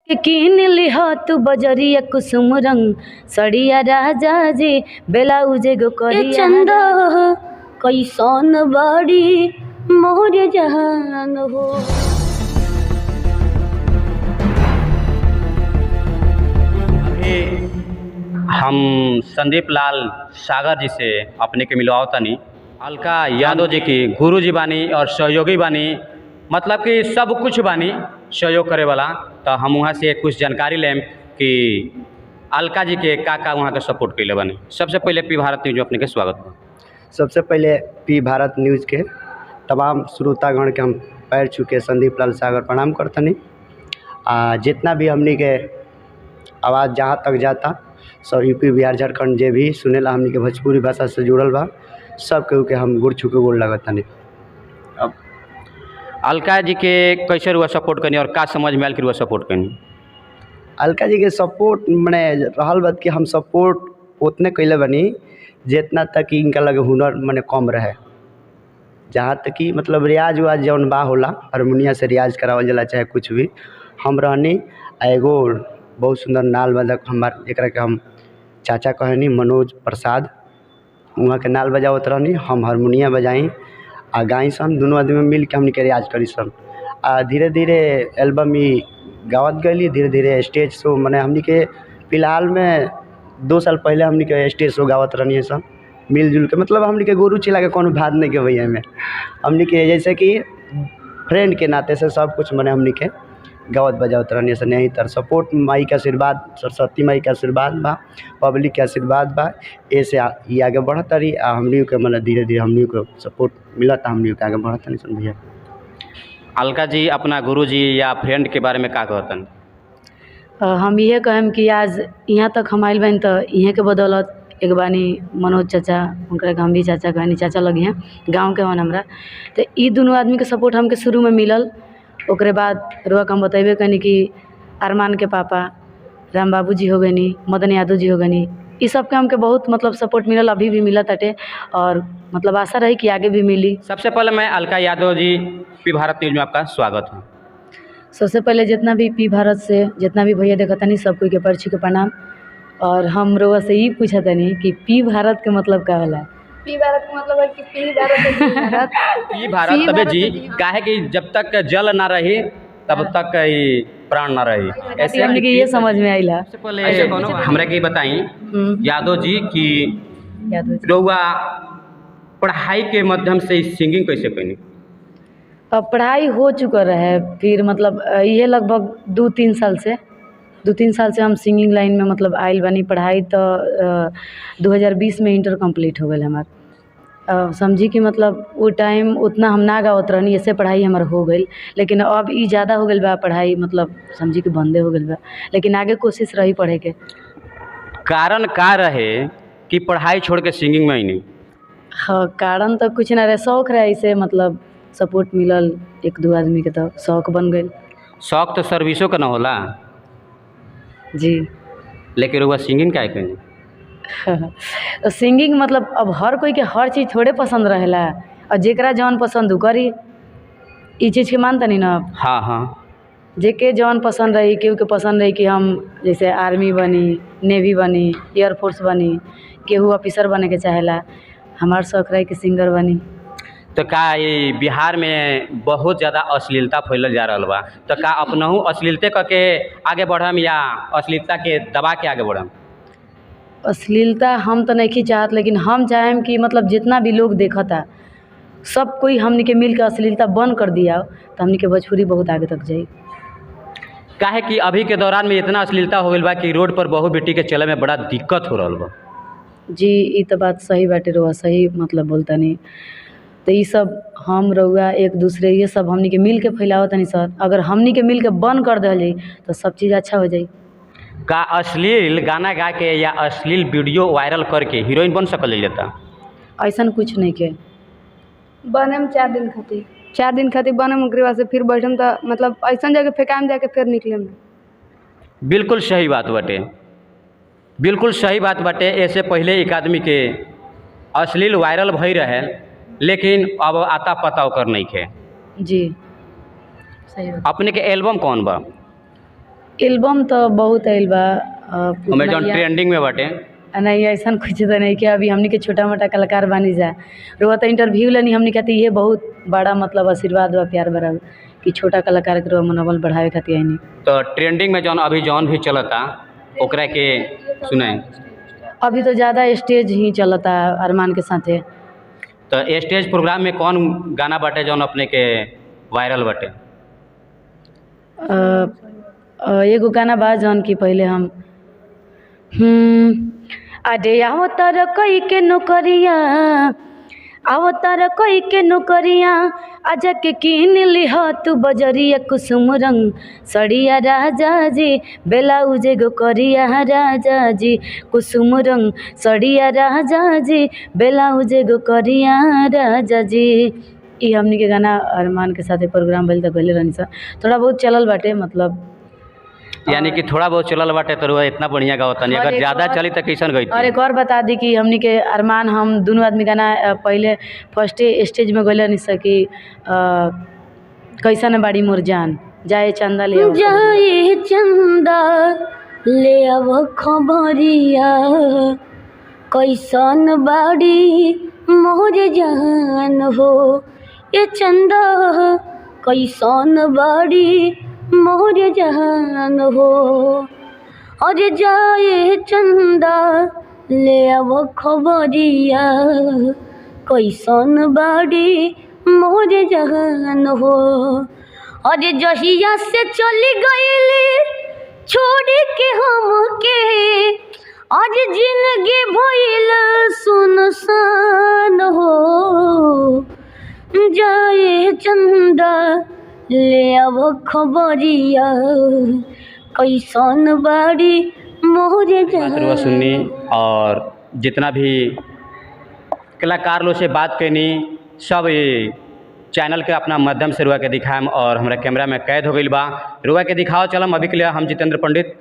किन लिहा तू बजरिया कुसुम रंग सड़िया राजा जी ब्लाउज गो करिया चंदा कैसन बाड़ी मोर जहान हो। अभी हम संदीप लाल सागर जी से अपने के मिलवाओ तनी अलका यादव जी की गुरु जी बानी और सहयोगी बानी, मतलब कि सब कुछ बानी सहयोग करे वाला। तो हम वहाँ से कुछ जानकारी लें कि अलका जी के का वहाँ के सपोर्ट कैले बानी। सबसे पहले पी भारत न्यूज अपने के स्वागत बा। सबसे पहले पी भारत न्यूज़ के तमाम श्रोतागण के हम पैर छूके संदीप लाल सागर प्रणाम करतनी। जितना भी हमनी के आवाज़ जहाँ तक जाता सब यूपी बिहार झारखंड जे भी सुनेला हमनी के भोजपुरी भाषा से जुड़ल बा, सब केहू के हम गुड़ छू के गोड़ लगतनी। अब अलका जी के कैसे रुआ सपोर्ट करनी और का समझ में आयल कि रुआ सपोर्ट करनी? अलका जी के सपोर्ट मने रहल बात कि हम सपोर्ट उतने कैले बनी जितना तक कि इनका लगे हुनर मने कम रहे। जहाँ तक कि मतलब रियाज उयाज जौन बा होला हारमोनिया से रियाज करावल जाला चाहे कुछ भी, हम रहनी। एगो बहुत सुंदर नाल वादक हमार एकरा के हम चाचा कहनी मनोज प्रसाद, वहाँ के नाल बजावत रहनी, हम हारमोनिया बजाई आ गाई सन, दोनों आदमी मिल के हमनी के रियाज करी सन। धीरे धीरे एल्बम ही गावत गई, धीरे धीरे स्टेज शो मने हमनी के फिलहाल में 2 साल पहले हमनी के स्टेज शो गावत रहनी है सन मिलजुल के। मतलब हमनी के गुरु चिल्ला के कोनो बात नहीं के भैया में हमनी के जैसे कि फ्रेंड के नाते से सब कुछ मने हमनी के गावत बजावत रहनी से। नहीं तर सपोर्ट माई के आशीर्वाद, सरस्वती माई के आशीर्वाद बा, पब्लिक के आशीर्वाद बा, ऐसे ये आगे बढ़त रही। हमनी के मतलब धीरे धीरे हमनी को सपोर्ट मिलत, हमनी के आगे बढ़त नहीं सन भैया। अलका जी अपना गुरु जी या फ्रेंड के बारे में का कहतन? हम ये कहम कि आज यहाँ तक हम आइल बानी तो इहे के बदौलत एक बानी मनोज चाचा, उनका हम भी चाचा कहनी, चाचा लगे हैं गाँव के हन हमरा। तो ये दोनों आदमी के सपोर्ट हमके शुरू में मिलल। ओकरे बाद रुआ के हम बतेबे कहनी कि अरमान के पापा राम बाबू जी हो गनी, मदन यादव जी हो गनी, ये सब के हमके बहुत मतलब सपोर्ट मिलल, अभी भी मिलत अटे और मतलब आशा रही कि आगे भी मिली। सबसे पहले मैं Alka Yadav G P Bharat news में आपका स्वागत है। सबसे पहले जितना भी पी भारत से जितना भी भैया देखा तनी सब कोई के परछी के प्रणाम। और हम रोआ से ये पूछा तनी कि पी भारत के मतलब का होला? पी भारत का मतलब है कि पी भारत पी भारत तबे जी काहे कि जब तक जल ना रही तब तक प्राण ना रही। ऐसे हमने के ये समझ में आइला। सबसे पहले हमरा के बताई यादव जी की रउआ पढ़ाई के माध्यम से सिंगिंग कैसे कैनी? अब पढ़ाई हो चुका रहे, फिर मतलब ये लगभग 2-3 साल से हम सिंगिंग लाइन में मतलब आइल बानी। पढ़ाई तो 2020 में इंटर कंप्लीट हो गए हमार। समझी कि मतलब वो टाइम उतना हम ना गावत रहनी, ऐसे पढ़ाई हमार हो गई। लेकिन अब ये ज़्यादा हो गई बा पढ़ाई, मतलब समझी कि बंदे हो गई बा, लेकिन आगे कोशिश रही पढ़े के। कारण का रहे कि पढ़ाई छोड़ के सिंगिंग में ही नहीं? हाँ, कारण तो कुछ ना रहे, शौक रहे, ऐसे मतलब सपोर्ट मिलल 1-2 आदमी के तो शौक बन गई। शौक तो सर्विसों का ना होला जी, लेकिन वो सिंगिंग क्या करें? सिंगिंग मतलब अब हर कोई के हर चीज़ थोड़े पसंद रहेला, और जेकरा जौन पसंद उ करी, ई चीज़ के मानता नहीं ना आप? हाँ हाँ, जेके जौन पसंद रही, केहू के पसंद रही कि हम जैसे आर्मी बनी, नेवी बनी, एयरफोर्स बनी, केहू ऑफिसर बने के चाहेला। हमार शौक रही कि सिंगर बनी। तो का ये बिहार में बहुत ज़्यादा अश्लीलता फैलल जा रहा बा, तो का अपनहू अश्लीलते करके आगे बढ़म या अश्लीलता के दबा के आगे बढ़म? अश्लीलता हम तो नहीं चाहत, लेकिन हम चाहें कि मतलब जितना भी लोग देखता सब कोई हमनी के मिल के अश्लीलता बंद कर दिया तो हमनी के भोजपुरी बहुत आगे तक जाई। काहे कि अभी के दौरान में इतना अश्लीलता हो गई बा कि रोड पर बहू बेटी के चले में बड़ा दिक्कत हो रहा बा। जी, ये तो बात सही बाटे, रहुआ सही मतलब बोलता नहीं। तो ये सब हम रहुआ एक दूसरे ये सब हमनी के मिल के फैलावत नहीं सर। अगर हमनी के मिल के बंद कर दिया जाए तो सब चीज़ अच्छा हो जाए। का अश्लील गाना गा के या अश्लील वीडियो वायरल करके हीरोइन बन सकल जाता? ऐसा कुछ नहीं के बने में 4 दिन खातिर बने में, बाद से फिर बैठम तो मतलब ऐसा जगह फेंकाम जाके फिर निकले में। बिल्कुल सही बात बाटे, बिल्कुल सही बात बाटे। ऐसे पहले एक आदमी के अश्लील वायरल भई रहे, लेकिन अब आता पता ओकर नहीं है। जी सही बात। अपने के एल्बम कौन बा? एल्बम तो बहुत आइल बा हमें जौन ट्रेंडिंग में बाटे। नहीं ऐसा कुछ तो नहीं कि अभी हमनी के छोटा मोटा कलाकार बनी जा रुआ तो इंटरव्यू लेनी हमनी कहती ये बहुत बड़ा मतलब आशीर्वाद बा प्यार बड़ा कि छोटा कलाकार के रुआ मनोबल बढ़ावे खातिर आइनी। तो ट्रेंडिंग में जौन अभी जौन भी चलता ओकरा के सुने। अभी तो ज़्यादा स्टेज ही चलता अरमान के साथे। तो स्टेज प्रोग्राम में कौन गाना बाटे जौन अपने के वायरल बाटे? एगो गाना बा जौन कि पहले हम अरे आओ तर कई के नौकरिया आओ तर कई के नौकरिया आजा के कीन लिह तू बजरिया कुसुम रंग सड़िया राजा जी ब्लाउज गो करिया राजा जी कुसुम रंग सड़िया राजा जी ब्लाउज गो करिया राजा जी। ई हमनी के गाना अरमान के साथे प्रोग्राम भइल त गइले रहनी सा थोड़ा बहुत चलल बाटे मतलब यानी कि थोड़ा बहुत चलल बाटे तो इतना बढ़िया गावता नहीं अगर ज़्यादा चली तो कैसन गई? और एक और बता दी कि हमनी के अरमान हम दोनों आदमी गाना पहले फर्स्ट स्टेज में गइले नहीं सकी कैसन बाड़ी मोर जान जाए चंदा ले जाए चंदा ले अब खबरिया कैसन बाड़ी मोर जान हो ये चंदा कैसन बाड़ी मोर जान हो अरे जाए चंदा ले अब खबरिया कैसन बाड़ी मोर जान हो अरे जहिया से चली गईली छोड़ के हमके आज जिंदगी भइल सुनसान हो जाए चंदा ले अब खबरिया कैसन बाड़ी मोर बात सुननी और जितना भी कलाकार लोग से बात करनी सब ये चैनल के अपना माध्यम से रुआ के दिखाएम और हमारा कैमरा में कैद हो गई बा रुआ के दिखाओ चलम। अभी के लिए हम जितेंद्र पंडित